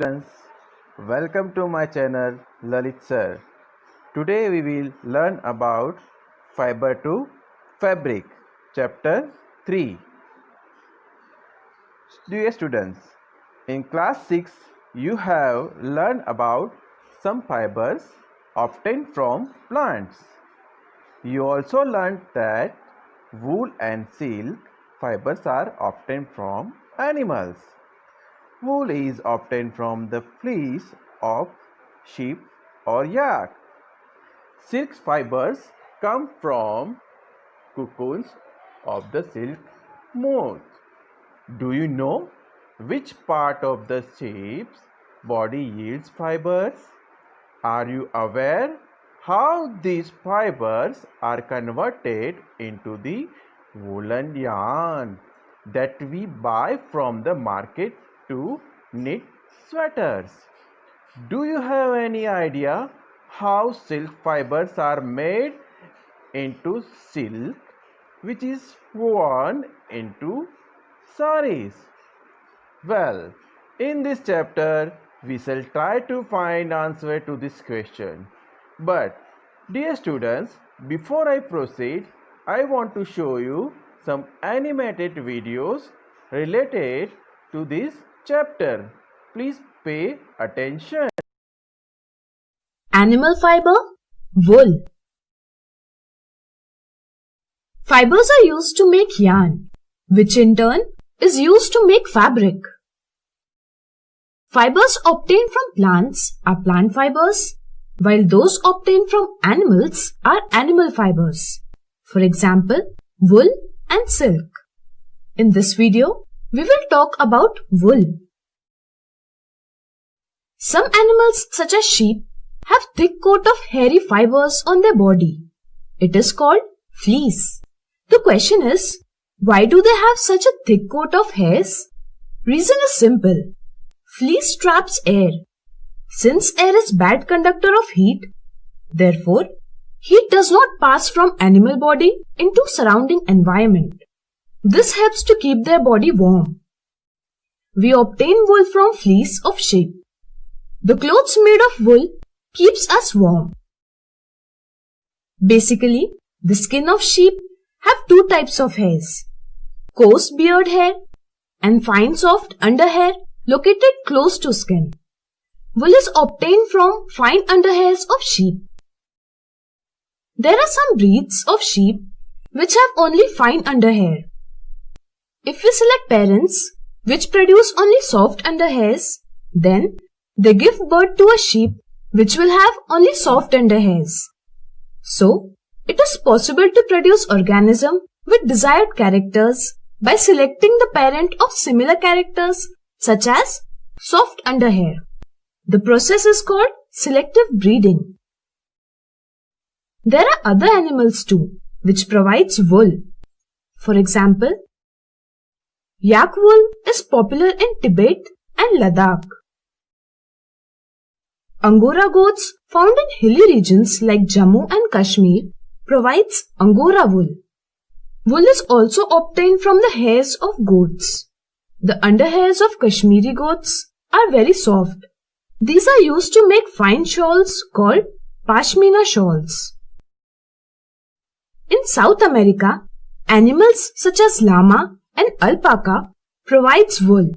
Students, welcome to my channel Lalit Sir. Today we will learn about fiber to fabric, chapter 3. Dear students, in class 6 you have learned about some fibers obtained from plants. You also learned that wool and silk fibers are obtained from animals. Wool is obtained from the fleece of sheep or yak. Silk fibers come from cocoons of the silk moth. Do you know which part of the sheep's body yields fibers? Are you aware how these fibers are converted into the woolen yarn that we buy from the market to knit sweaters? Do you have any idea how silk fibers are made into silk, which is woven into sarees? Well, in this chapter we shall try to find answer to this question. But dear students, before I proceed, I want to show you some animated videos related to this chapter. Please pay attention. Animal fiber, wool. Fibers are used to make yarn, which in turn is used to make fabric. Fibers obtained from plants are plant fibers, while those obtained from animals are animal fibers. For example, wool and silk. In this video, we will talk about wool. Some animals such as sheep have thick coat of hairy fibers on their body. It is called fleece. The question is, why do they have such a thick coat of hairs? Reason is simple. Fleece traps air. Since air is bad conductor of heat, therefore, heat does not pass from animal body into surrounding environment. This helps to keep their body warm. We obtain wool from fleece of sheep. The clothes made of wool keeps us warm. Basically, the skin of sheep have two types of hairs. Coarse beard hair and fine soft underhair located close to skin. Wool is obtained from fine underhairs of sheep. There are some breeds of sheep which have only fine underhair. If we select parents which produce only soft underhairs, then they give birth to a sheep which will have only soft underhairs. So, it is possible to produce organism with desired characters by selecting the parent of similar characters such as soft underhair. The process is called selective breeding. There are other animals too which provides wool. For example, yak wool is popular in Tibet and Ladakh. Angora goats found in hilly regions like Jammu and Kashmir provides Angora wool. Wool is also obtained from the hairs of goats. The underhairs of Kashmiri goats are very soft. These are used to make fine shawls called pashmina shawls. In South America, animals such as llama and alpaca provides wool.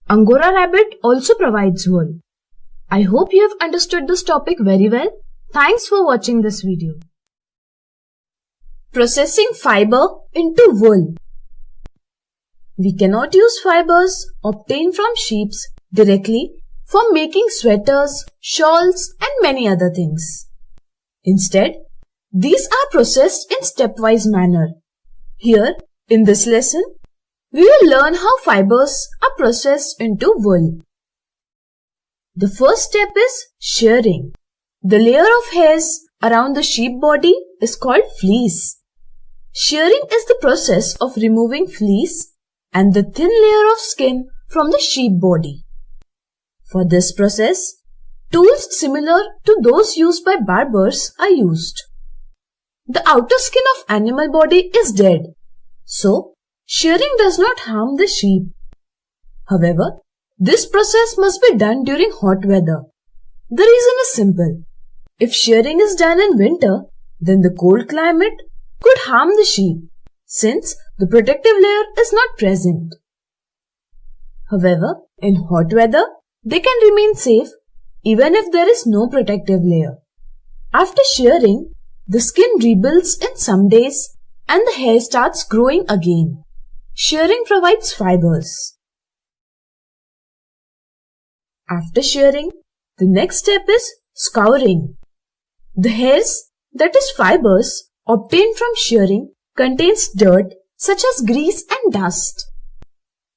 Angora rabbit also provides wool. I hope you have understood this topic very well. Thanks for watching this video. Processing fiber into wool. We cannot use fibers obtained from sheep directly for making sweaters, shawls and many other things. Instead, these are processed in stepwise manner. Here, in this lesson, we will learn how fibers are processed into wool. The first step is shearing. The layer of hairs around the sheep body is called fleece. Shearing is the process of removing fleece and the thin layer of skin from the sheep body. For this process, tools similar to those used by barbers are used. The outer skin of animal body is dead, so shearing does not harm the sheep. However, This process must be done during hot weather. The reason is simple. If shearing is done in winter, then the cold climate could harm the sheep since the protective layer is not present. However, in hot weather, they can remain safe even if there is no protective layer. After shearing, the skin rebuilds in some days and the hair starts growing again. Shearing provides fibers. After shearing, the next step is scouring. The hairs, that is fibers, obtained from shearing contains dirt such as grease and dust.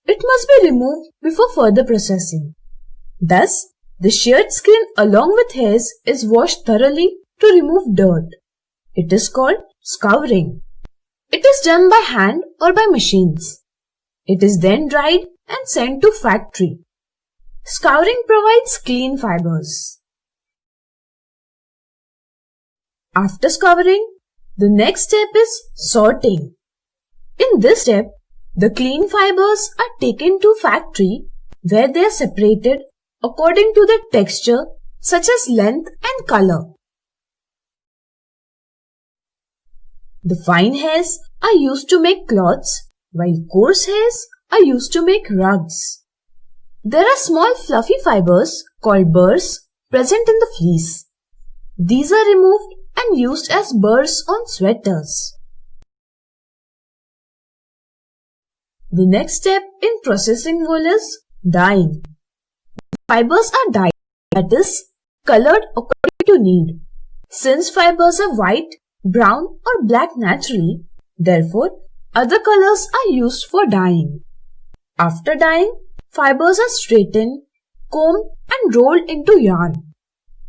It must be removed before further processing. Thus, the sheared skin along with hairs is washed thoroughly to remove dirt. It is called scouring. It is done by hand or by machines. It is then dried and sent to factory. Scouring provides clean fibers. After scouring, the next step is sorting. In this step, the clean fibers are taken to factory where they are separated according to their texture such as length and color. The fine hairs are used to make cloths while coarse hairs are used to make rugs. There are small fluffy fibers called burrs present in the fleece. These are removed and used as burrs on sweaters. The next step in processing wool is dyeing. Fibers are dyed, that is, colored according to need. Since fibers are white, brown or black naturally, therefore, other colors are used for dyeing. After dyeing, fibers are straightened, combed and rolled into yarn.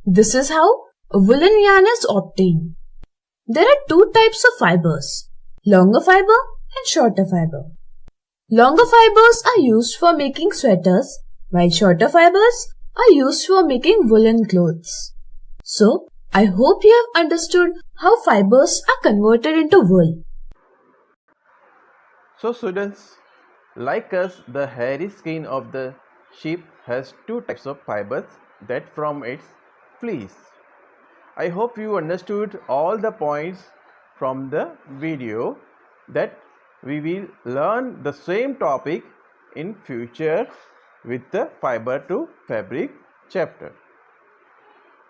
This is how a woolen yarn is obtained. There are two types of fibers, longer fiber and shorter fiber. Longer fibers are used for making sweaters, while shorter fibers are used for making woolen clothes. So, I hope you have understood how fibers are converted into wool. So students, like us, the hairy skin of the sheep has two types of fibers that from its fleece. I hope you understood all the points from the video, that we will learn the same topic in future with the fiber to fabric chapter.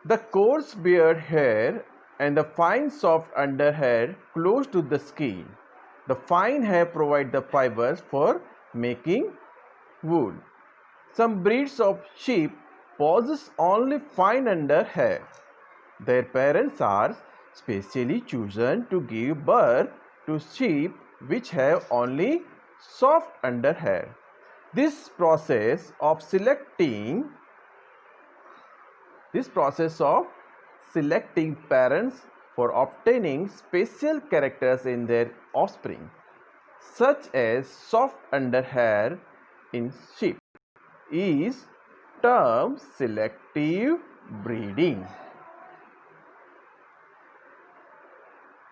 The coarse beard hair and the fine soft under hair close to the skin. The fine hair provide the fibers for making wool. Some breeds of sheep possess only fine under hair. Their parents are specially chosen to give birth to sheep which have only soft under hair. This process of selecting parents for obtaining special characters in their offspring, such as soft under hair in sheep, is termed selective breeding.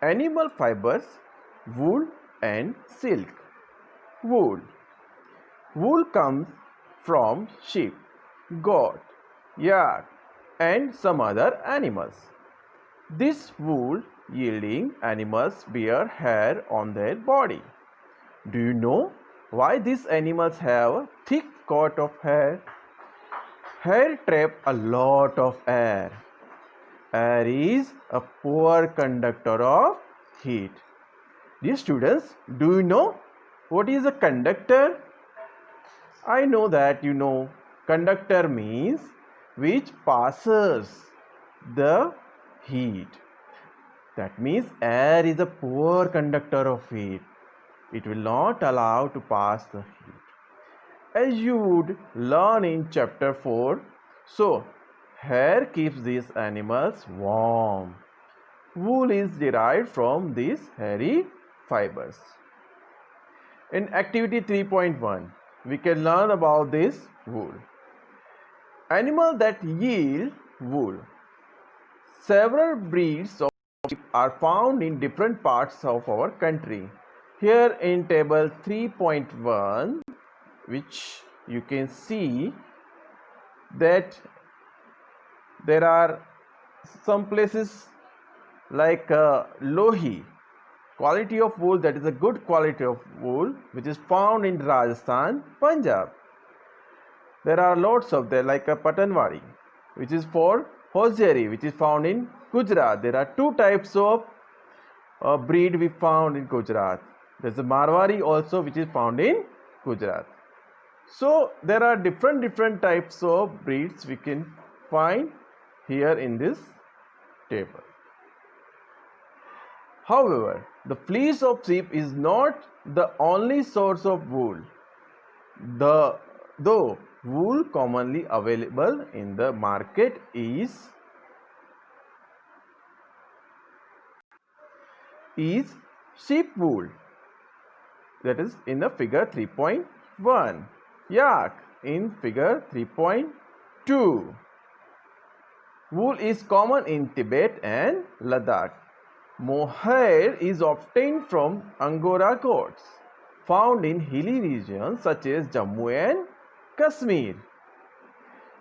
Animal fibers, wool and silk. Wool. Wool comes from sheep, goat, yak and some other animals. This wool yielding animals bear hair on their body. Do you know why these animals have a thick coat of hair? Hair trap a lot of air. Air is a poor conductor of heat. Dear students, do you know what is a conductor? I know that you know. Conductor means which passes the heat. That means air is a poor conductor of heat. It will not allow to pass the heat. As you would learn in chapter 4, so hair keeps these animals warm. Wool is derived from these hairy fibers. In activity 3.1, we can learn about this wool. Animals that yield wool. Several breeds of sheep are found in different parts of our country. Here in table 3.1, which you can see that there are some places like Lohi, quality of wool, that is a good quality of wool, which is found in Rajasthan, Punjab. There are lots of there like a Patanwadi, which is for hosiery, which is found in Gujarat. There are two types of breed we found in Gujarat. There's a Marwari also, which is found in Gujarat. So there are different types of breeds we can find here in this table. However, the fleece of sheep is not the only source of wool. Though wool commonly available in the market is sheep wool, that is in the figure 3.1, yak in figure 3.2. Wool is common in Tibet and Ladakh. Mohair is obtained from Angora goats, found in hilly regions such as Jammu and Kashmir.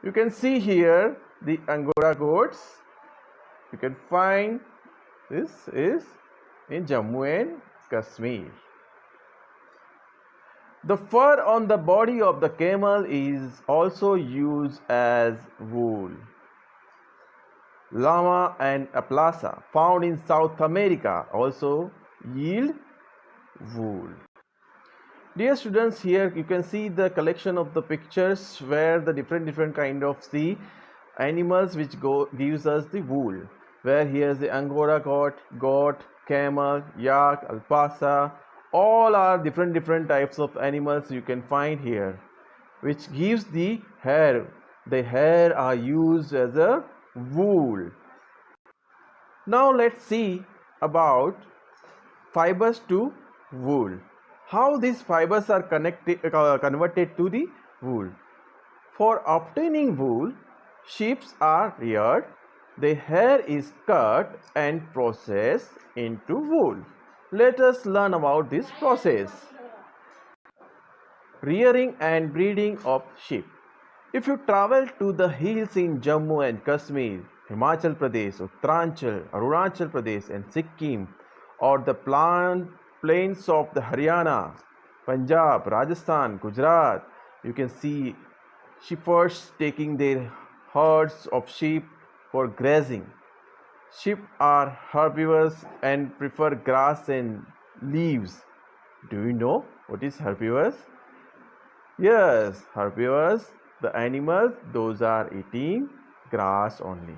You can see here the Angora goats. You can find this is in Jammu and Kashmir. The fur on the body of the camel is also used as wool. Llama and Aplasa, found in South America, also yield wool. Dear students, here you can see the collection of the pictures where the different kind of the animals which gives us the wool. Where here is the Angora goat, camel, yak, alpaca, all are different types of animals you can find here, which gives the hair. The hair are used as a wool. Now let's see about fibers to wool. How these fibers are converted to the wool. For obtaining wool, sheep are reared. The hair is cut and processed into wool. Let us learn about this process. Rearing and breeding of sheep. If you travel to the hills in Jammu and Kashmir, Himachal Pradesh, Uttaranchal, Arunachal Pradesh and Sikkim, or the plains of the Haryana, Punjab, Rajasthan, Gujarat, you can see shepherds taking their herds of sheep for grazing. Sheep are herbivores and prefer grass and leaves. Do you know what is herbivores? Yes, herbivores, the animals, those are eating grass only.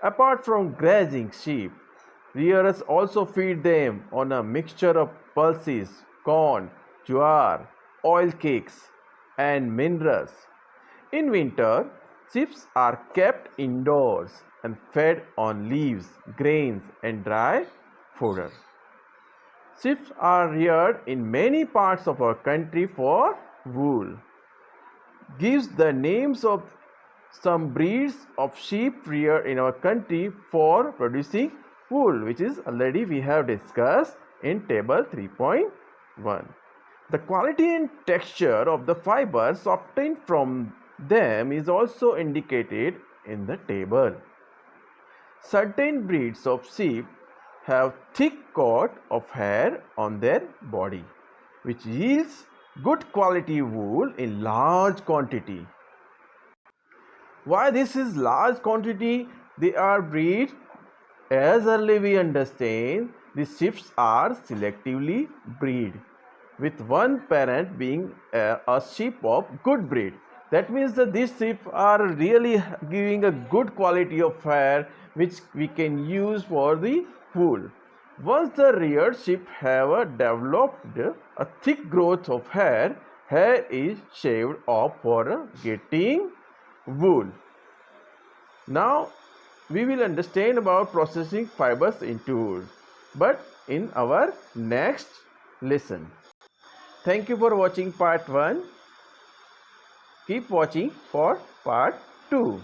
Apart from grazing sheep, rearers also feed them on a mixture of pulses, corn, jowar, oil cakes, and minerals. In winter, sheep are kept indoors and fed on leaves, grains, and dry fodder. Sheep are reared in many parts of our country for wool. Gives the names of some breeds of sheep reared in our country for producing wool, which is already we have discussed in table 3.1. The quality and texture of the fibers obtained from them is also indicated in the table. Certain breeds of sheep have thick coat of hair on their body, which yields good quality wool in large quantity. Why this is large quantity? They are bred, as early we understand, the sheep are selectively bred, with one parent being a sheep of good breed. That means that these sheep are really giving a good quality of hair which we can use for the wool. Once the reared sheep have developed a thick growth of hair, hair is shaved off for getting wool. Now we will understand about processing fibers into wool, but in our next lesson. Thank you for watching part 1. Keep watching for part 2.